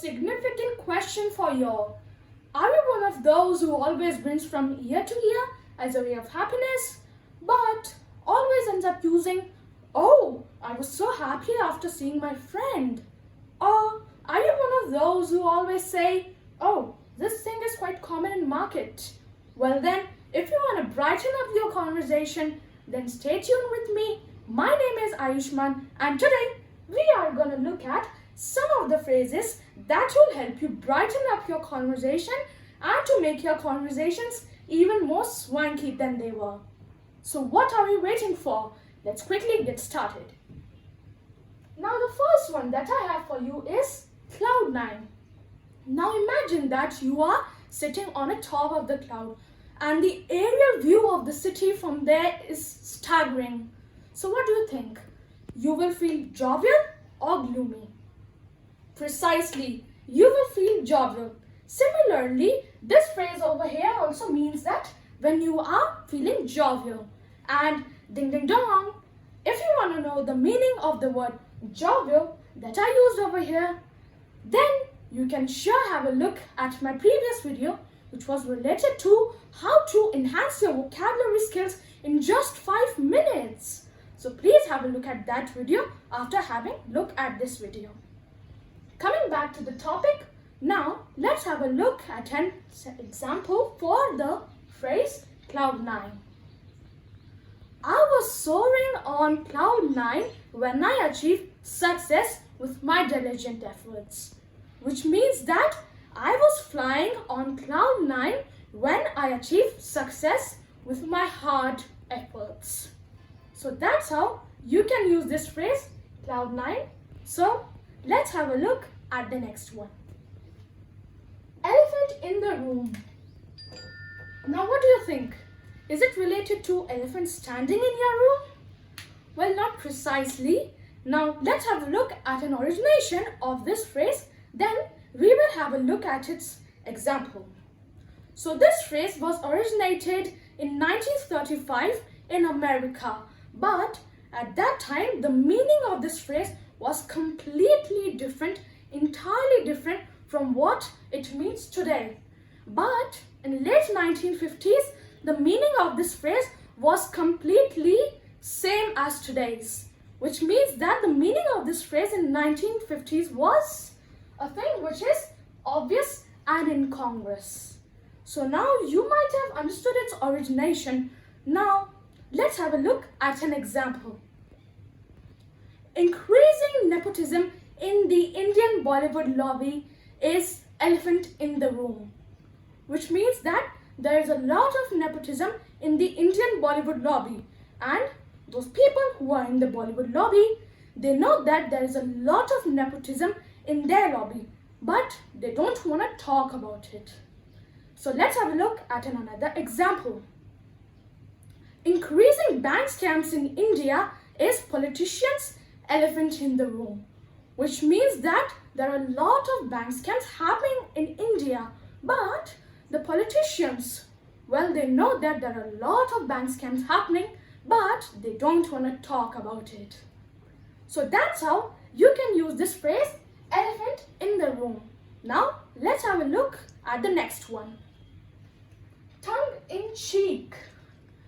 significant question for you all. Are you one of those who always wins from year to year as a way of happiness, but always ends up using, "Oh, I was so happy after seeing my friend"? Or are you one of those who always say, "Oh, this thing is quite common in market"? Well then, if you want to brighten up your conversation, then stay tuned with me. My name is Ayushman, and today we are going to look at some of the phrases that will help you brighten up your conversation and to make your conversations even more swanky than they were. So what are we waiting for? Let's quickly get started. Now the first one that I have for you is cloud nine. Now imagine that you are sitting on the top of the cloud and the aerial view of the city from there is staggering. So what do you think? You will feel jovial or gloomy? Precisely, you will feel jovial. Similarly, this phrase over here also means that when you are feeling jovial. And ding ding dong, if you want to know the meaning of the word jovial that I used over here, then you can sure have a look at my previous video, which was related to how to enhance your vocabulary skills in just 5 minutes. So please have a look at that video after having a look at this video. Coming back to the topic, now let's have a look at an example for the phrase cloud nine. I was soaring on cloud nine when I achieved success with my diligent efforts, which means that I was flying on cloud nine when I achieved success with my hard efforts. So that's how you can use this phrase cloud nine. So let's have a look at the next one. Elephant in the room. Now what do you think? Is it related to elephant standing in your room? Well, not precisely. Now let's have a look at an origination of this phrase. Then we will have a look at its example. So this phrase was originated in 1935 in America. But at that time, the meaning of this phrase was completely different, entirely different from what it means today. But in late 1950s, the meaning of this phrase was completely same as today's, which means that the meaning of this phrase in 1950s was a thing which is obvious and incongruous. So now you might have understood its origination. Now let's have a look at an example. Increasing nepotism in the Indian Bollywood lobby is elephant in the room, which means that there is a lot of nepotism in the Indian Bollywood lobby, and those people who are in the Bollywood lobby, they know that there is a lot of nepotism in their lobby, but they don't want to talk about it. So let's have a look at another example. Increasing bank scams in India is politicians' elephant in the room, which means that there are a lot of bank scams happening in India, but the politicians, well, they know that there are a lot of bank scams happening, but they don't want to talk about it. So that's how you can use this phrase, elephant in the room. Now let's have a look at the next one. Tongue in cheek.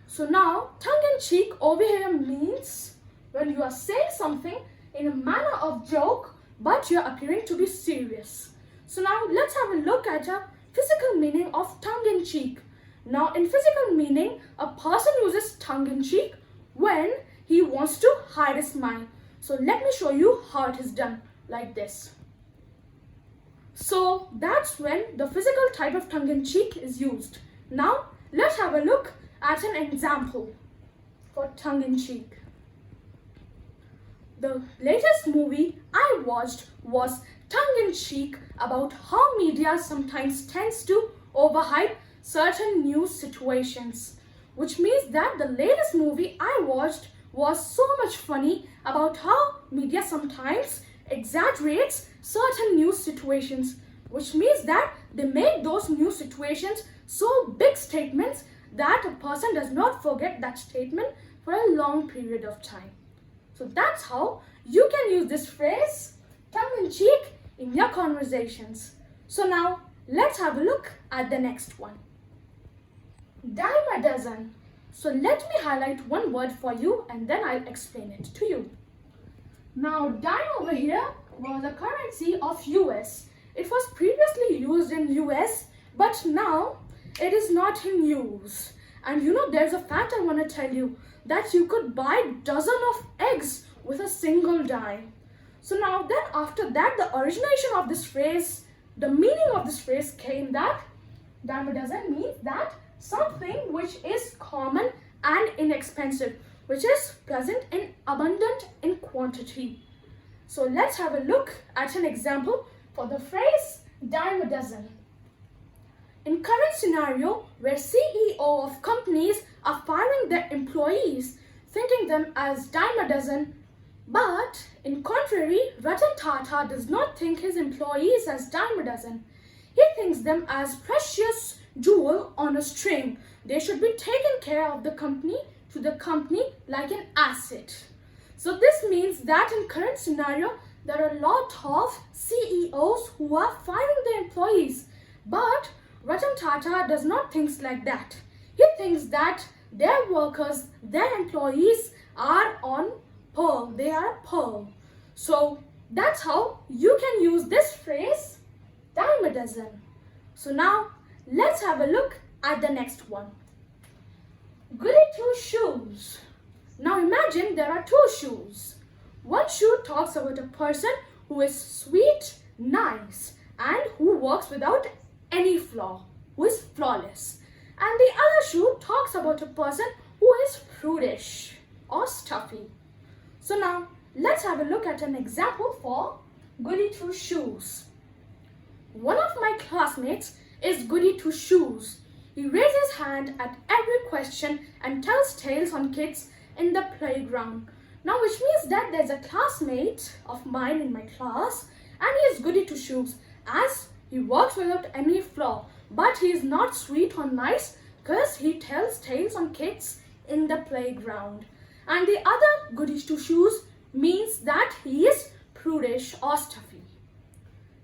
So now, tongue-in-cheek over here means when you are saying something in a manner of joke, but you are appearing to be serious. So now, let's have a look at a physical meaning of tongue-in-cheek. Now, in physical meaning, a person uses tongue-in-cheek when he wants to hide a smile. So let me show you how it is done, like this. So that's when the physical type of tongue-in-cheek is used. Now, let's have a look at an example for tongue-in-cheek. The latest movie I watched was tongue-in-cheek about how media sometimes tends to overhype certain news situations, which means that the latest movie I watched was so much funny about how media sometimes exaggerates certain news situations, which means that they make those news situations so big statements that a person does not forget that statement for a long period of time. So that's how you can use this phrase tongue-in-cheek in your conversations. So now let's have a look at the next one. Dime a dozen. So let me highlight one word for you and then I'll explain it to you. Now dime over here was a currency of US. It was previously used in US, but now it is not in use. And you know, there's a fact I want to tell you, that you could buy dozen of eggs with a single dime. So now then after that, the origination of this phrase, the meaning of this phrase came that dime a dozen means that something which is common and inexpensive, which is present in abundant in quantity. So let's have a look at an example for the phrase dime a dozen. In current scenario where CEO of companies are firing their employees, thinking them as dime a dozen, but in contrary, Ratan Tata does not think his employees as dime a dozen. He thinks them as precious jewel on a string. They should be taken care of the company to the company like an asset. So this means that in current scenario, there are a lot of CEOs who are firing their employees, but Ratan Tata does not think like that. He thinks that their workers, their employees are on pearl. They are pearl. So that's how you can use this phrase, dime a dozen. So now let's have a look at the next one. Goody two shoes. Now imagine there are two shoes. One shoe talks about a person who is sweet, nice, and who works without any flaw, who is flawless. And the other shoe talks about a person who is prudish or stuffy. So now let's have a look at an example for goody two shoes. One of my classmates is goody two shoes. He raises his hand at every question and tells tales on kids in the playground. Now which means that there's a classmate of mine in my class and he is goody two shoes as he works without any flaw, but he is not sweet or nice because he tells tales on kids in the playground. And the other goody two shoes means that he is prudish or stuffy.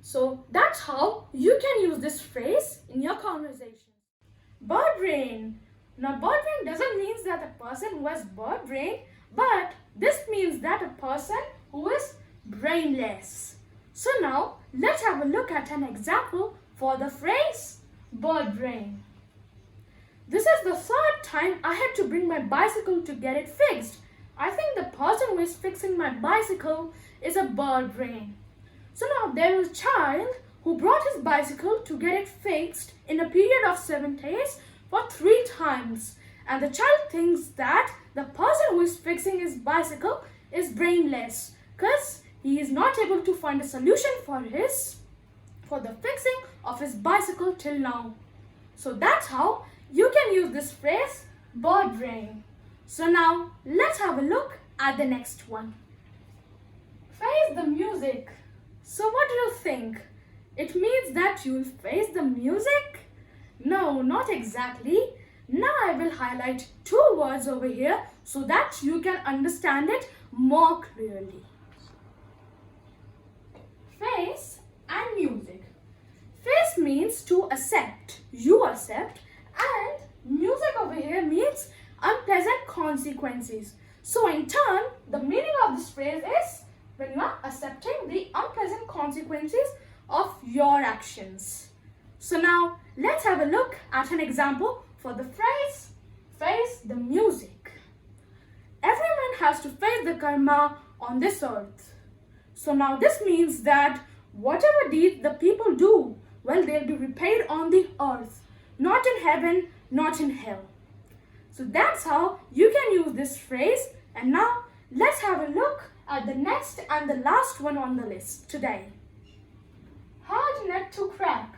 So that's how you can use this phrase in your conversation. Bird brain. Now bird brain doesn't mean that a person who has bird brain, but this means that a person who is brainless. So now let's have a look at an example for the phrase bird brain. This is the third time I had to bring my bicycle to get it fixed. I think the person who is fixing my bicycle is a bird brain. So now there is a child who brought his bicycle to get it fixed in a period of 7 days for 3 times. And the child thinks that the person who is fixing his bicycle is brainless because he is not able to find a solution for the fixing of his bicycle till now. So that's how you can use this phrase, bird brain. So now let's have a look at the next one. Face the music. So what do you think? It means that you'll face the music? No, not exactly. Now I will highlight 2 words over here so that you can understand it more clearly. Face and music. Face means to accept, you accept, and music over here means unpleasant consequences. So in turn, the meaning of this phrase is when you are accepting the unpleasant consequences of your actions. So now let's have a look at an example for the phrase face the music. Every man has to face the karma on this earth. So now this means that whatever deed the people do, well, they'll be repaid on the earth, not in heaven, not in hell. So that's how you can use this phrase. And now let's have a look at the next and the last one on the list today. Hard nut to crack.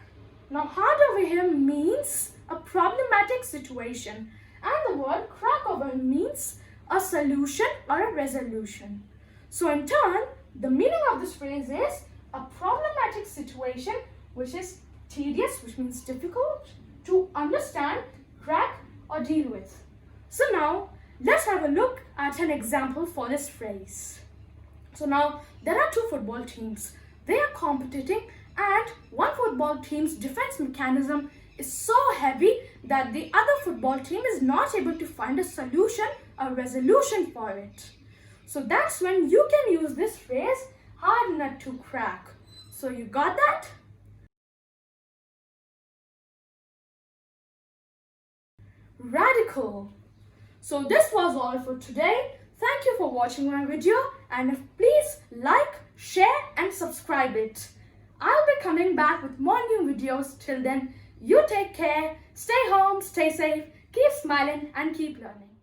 Now hard over here means a problematic situation, and the word crack over here means a solution or a resolution. So in turn, the meaning of this phrase is a problematic situation which is tedious, which means difficult to understand, crack or deal with. So now let's have a look at an example for this phrase. So now there are 2 football teams. they are competing, and one football team's defense mechanism is so heavy that the other football team is not able to find a solution, a resolution for it. So that's when you can use this phrase, hard nut to crack. So you got that? Radical. So this was all for today. Thank you for watching my video, and please like, share and subscribe it. I'll be coming back with more new videos. Till then, you take care, stay home, stay safe, keep smiling and keep learning.